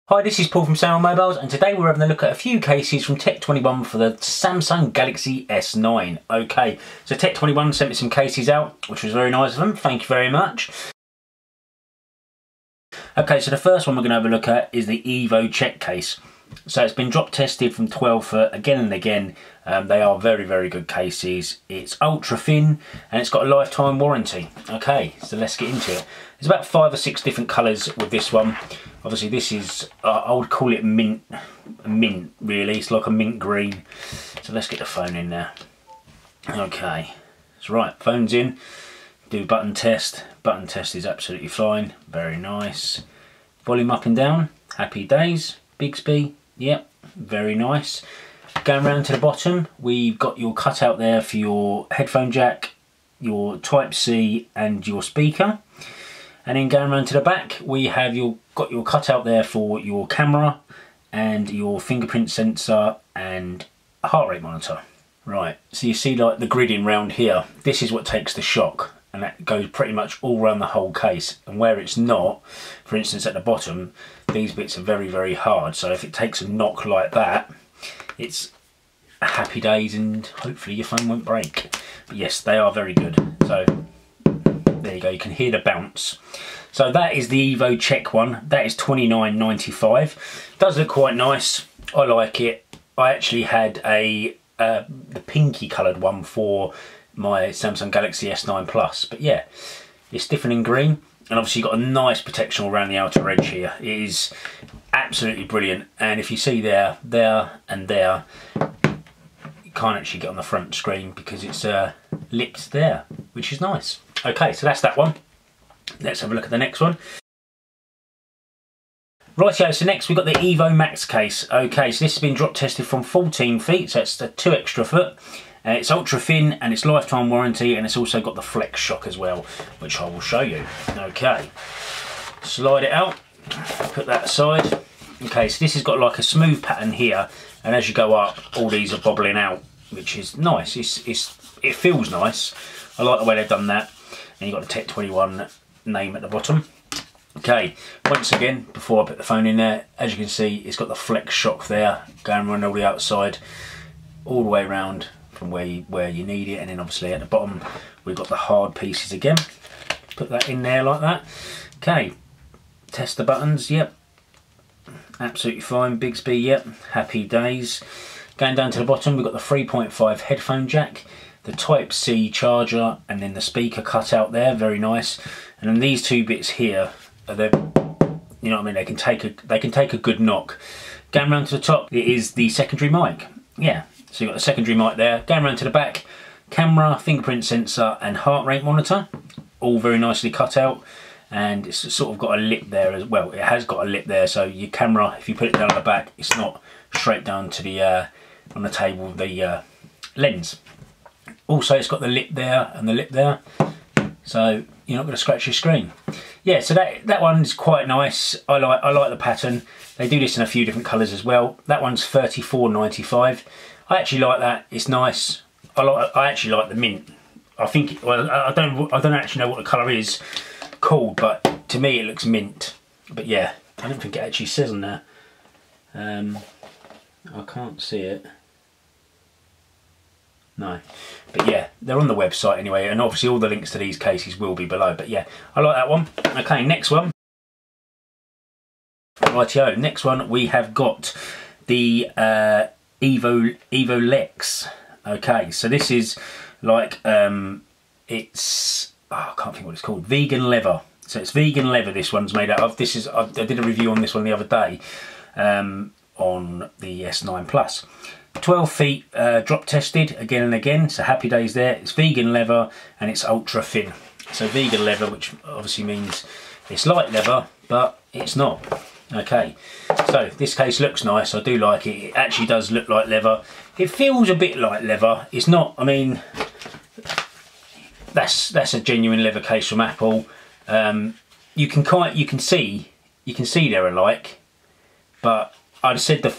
Hi, this is Paul from Sound Mobiles, and today we're having a look at a few cases from Tech21 for the Samsung Galaxy S9. Okay, so Tech21 sent me some cases out, which was very nice of them. Thank you very much. Okay, so the first one we're going to have a look at is the Evo Check Case. So it's been drop tested from 12 foot again and again. They are very, very good cases. It's ultra thin and it's got a lifetime warranty. Okay, so let's get into it. There's about 5 or 6 different colours with this one. Obviously this is, I would call it mint really. It's like a mint green. So let's get the phone in there. Okay, that's right, phone's in. Do button test. Button test is absolutely fine. Very nice. Volume up and down. Happy days. Bixby. Yep, very nice. Going round to the bottom, we've got your cutout there for your headphone jack, your Type-C and your speaker. And then going round to the back, we have got your cutout there for your camera and your fingerprint sensor and a heart rate monitor. Right, so you see like the gridding round here, this is what takes the shock. And that goes pretty much all around the whole case. And where it's not, for instance at the bottom, these bits are very, very hard. So if it takes a knock like that, it's happy days and hopefully your phone won't break. But yes, they are very good. So there you go, you can hear the bounce. So that is the Evo Check one. That is $29.95. Does look quite nice. I like it. I actually had the pinky coloured one for my Samsung Galaxy S9 Plus, but yeah, it's different in green, and obviously you've got a nice protection all around the outer edge here. It is absolutely brilliant, and if you see there and there, you can't actually get on the front screen because it's lipped there, which is nice. Okay, so that's that one. Let's have a look at the next one. Rightio, so next we've got the Evo Max Case. Okay, so this has been drop tested from 14 feet, so it's the 2 extra foot. It's ultra thin and it's lifetime warranty, and it's also got the flex shock as well, which I will show you. Okay, slide it out, put that aside. Okay, so this has got like a smooth pattern here, and as you go up, all these are bobbling out, which is nice. It feels nice. I like the way they've done that. And you've got the Tech21 name at the bottom. Okay, once again, before I put the phone in there, as you can see, it's got the flex shock there, going around all the outside, all the way around from where you need it, and then obviously at the bottom we've got the hard pieces again. Put that in there like that. Okay, test the buttons. Yep, absolutely fine. Bixby. Yep, happy days. Going down to the bottom, we've got the 3.5 headphone jack, the Type-C charger, and then the speaker cut out there. Very nice. And then these two bits here are you know what I mean, they can take a good knock. Going around to the top, it is the secondary mic. Yeah. So you've got the secondary mic there. Going around to the back, camera, fingerprint sensor and heart rate monitor, all very nicely cut out, and it's sort of got a lip there as well. It has got a lip there, so your camera, if you put it down the back, it's not straight down to the on the table, the lens. Also, it's got the lip there and the lip there, so you're not going to scratch your screen. Yeah, so that one's quite nice. I like the pattern. They do this in a few different colours as well. That one's $34.95. I actually like that. It's nice. I actually like the mint. I think, well, I don't actually know what the colour is called, but to me it looks mint. But yeah, I don't think it actually says on there. I can't see it. No, but yeah, they're on the website anyway, and obviously all the links to these cases will be below. But yeah, I like that one. Okay, next one. Rightio, next one we have got the Evo Lex. Okay, so this is like it's I can't think what it's called. Vegan leather. So it's vegan leather. This one's made out of. This is I did a review on this one the other day on the S9 Plus. 12 feet drop tested again and again. So happy days there. It's vegan leather and it's ultra thin. So vegan leather, which obviously means it's like leather, but it's not. Okay, so this case looks nice. I do like it. It actually does look like leather. It feels a bit like leather. It's not. I mean, that's a genuine leather case from Apple. You can see they're alike, but I'd said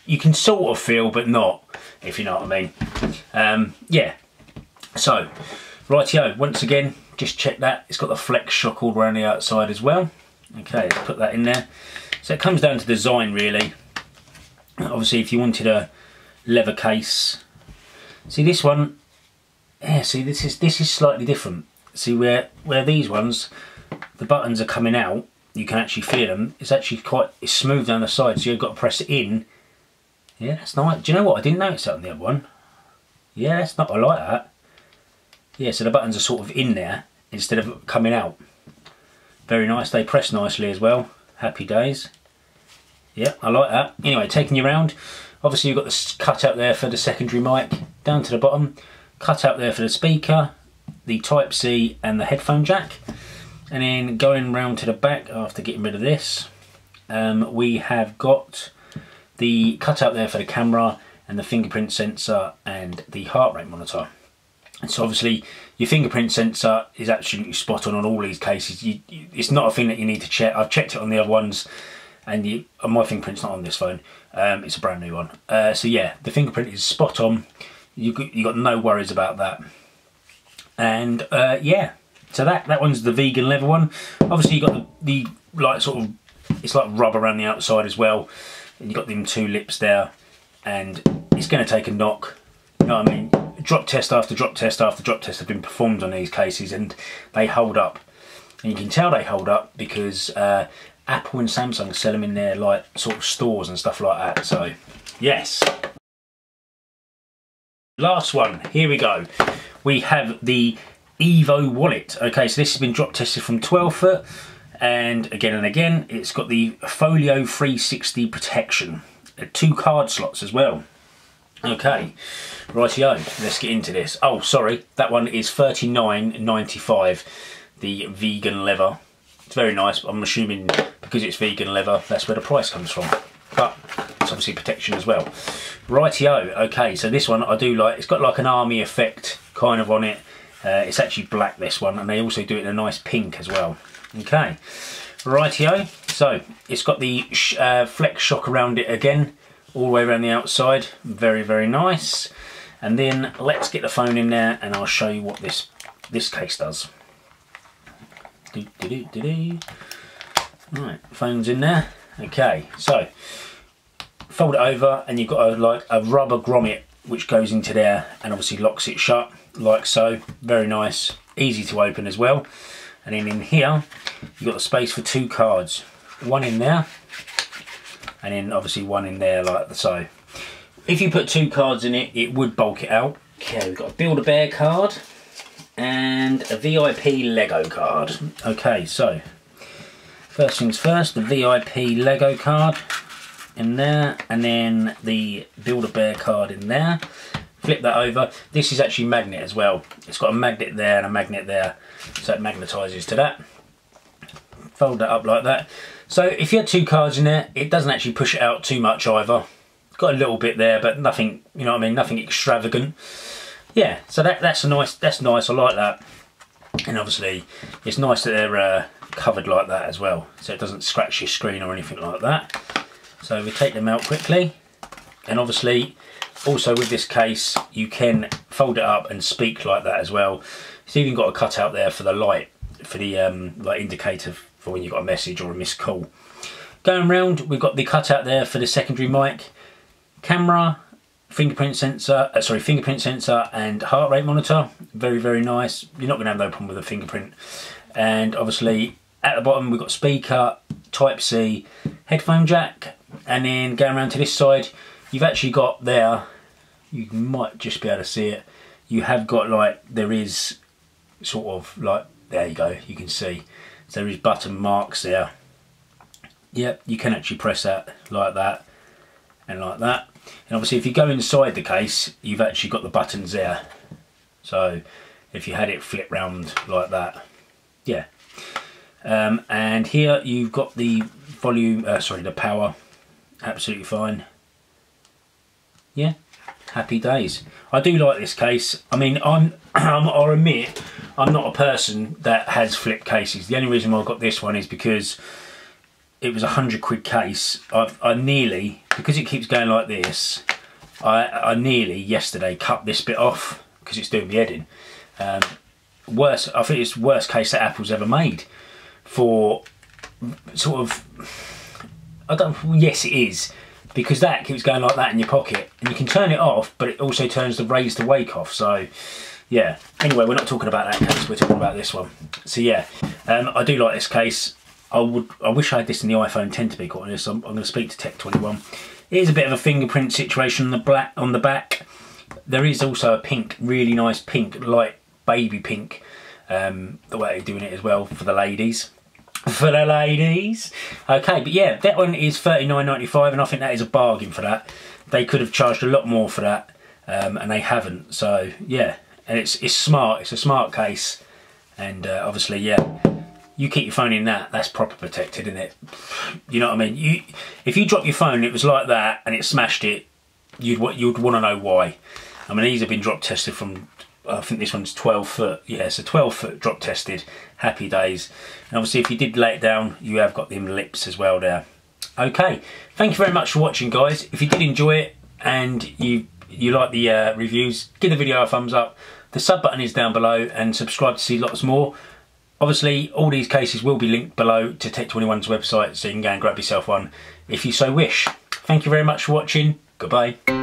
you can sort of feel, but not, if you know what I mean. Yeah. So, rightio. Once again, just check that. It's got the flex shock all around the outside as well. Okay, let's put that in there. So it comes down to design really. Obviously if you wanted a lever case, see this one, yeah, see this is slightly different. See where these ones, the buttons are coming out, you can actually feel them. It's actually it's smooth down the side, so you've got to press it in. Yeah, that's nice. Do you know what? I didn't notice that on the other one. Yeah, that's not, I like that. Yeah, so the buttons are sort of in there instead of coming out. Very nice. They press nicely as well. Happy days. Yeah, I like that. Anyway, taking you around. Obviously you've got the cutout there for the secondary mic, down to the bottom. Cutout there for the speaker, the Type-C and the headphone jack. And then going round to the back after getting rid of this, we have got the cutout there for the camera and the fingerprint sensor and the heart rate monitor. And so obviously your fingerprint sensor is absolutely spot on all these cases. It's not a thing that you need to check. I've checked it on the other ones, and my fingerprint's not on this phone. It's a brand new one. So yeah, the fingerprint is spot on. You got no worries about that. And yeah, so that one's the vegan leather one. Obviously you got the like sort of, it's like rubber around the outside as well, and you got them two lips there, and it's going to take a knock. You know what I mean? Drop test after drop test after drop test have been performed on these cases, and they hold up. And you can tell they hold up because Apple and Samsung sell them in their like sort of stores and stuff like that. So yes. Last one, here we go. We have the Evo Wallet. Okay, so this has been drop tested from 12 foot, and again, it's got the Folio 360 protection. 2 card slots as well. Okay, rightio, let's get into this. Oh, sorry, that one is $39.95, the vegan leather. It's very nice, I'm assuming because it's vegan leather, that's where the price comes from. But it's obviously protection as well. Rightio, okay, so this one I do like. It's got like an army effect kind of on it. It's actually black, this one, and they also do it in a nice pink as well. Okay, rightio, so it's got the flex shock around it again, all the way around the outside. Very, very nice. And then let's get the phone in there and I'll show you what this case does. Right, phone's in there. Okay, so fold it over and you've got like a rubber grommet which goes into there and obviously locks it shut like so. Very nice, easy to open as well. And then in here you've got the space for 2 cards, one in there and then obviously one in there like so. If you put 2 cards in it, it would bulk it out. Okay, we've got a Build-A-Bear card and a VIP Lego card. Okay, so first things first, the VIP Lego card in there, and then the Build-A-Bear card in there. Flip that over. This is actually magnet as well. It's got a magnet there and a magnet there, so it magnetises to that. Fold that up like that. So if you had 2 cards in there, it doesn't actually push it out too much either. It's got a little bit there, but nothing, you know what I mean, nothing extravagant. Yeah, so that's nice, I like that. And obviously it's nice that they're covered like that as well, so it doesn't scratch your screen or anything like that. So we take them out quickly, and obviously also with this case you can fold it up and speak like that as well. It's even got a cutout there for the light, for the like indicator for when you've got a message or a missed call. Going round, we've got the cutout there for the secondary mic, camera, fingerprint sensor and heart rate monitor. Very, very nice. You're not going to have no problem with the fingerprint. And obviously at the bottom we've got speaker, Type-C, headphone jack, and then going around to this side you've actually got there, you might just be able to see it, you have got like, there is sort of like, there you go, you can see, so there is button marks there. Yep, you can actually press that like that and like that. And obviously if you go inside the case, you've actually got the buttons there. So if you had it flip round like that, yeah. And here you've got the volume, the power, absolutely fine. Yeah, happy days. I do like this case. I mean, I'll admit, I'm not a person that has flip cases. The only reason why I got this one is because it was £100 case. I nearly, because it keeps going like this, I nearly yesterday cut this bit off because it's doing me head in. I think it's the worst case that Apple's ever made for sort of Yes, it is, because that keeps going like that in your pocket, and you can turn it off, but it also turns the raise to wake off. So yeah. Anyway, we're not talking about that case. We're talking about this one. So yeah, I do like this case. I wish I had this in the iPhone 10, to be quite honest. I'm going to speak to Tech21. It is a bit of a fingerprint situation on the back. There is also a pink, really nice pink, light baby pink. The way they're doing it as well for the ladies. For the ladies. Okay, but yeah, that one is $39.95, and I think that is a bargain for that. They could have charged a lot more for that, and they haven't. So yeah, and it's smart. It's a smart case, and obviously, yeah, you keep your phone in that. That's proper protected, isn't it? You know what I mean? If you drop your phone, and it was like that, and it smashed it, you'd want to know why. I mean, these have been drop tested from, I think this one's 12 foot. Yeah, so 12 foot drop tested. Happy days. And obviously, if you did lay it down, you have got them lips as well there. Okay, thank you very much for watching, guys. If you did enjoy it and you like the reviews, give the video a thumbs up. The sub button is down below, and subscribe to see lots more. Obviously, all these cases will be linked below to Tech21's website, so you can go and grab yourself one if you so wish. Thank you very much for watching. Goodbye.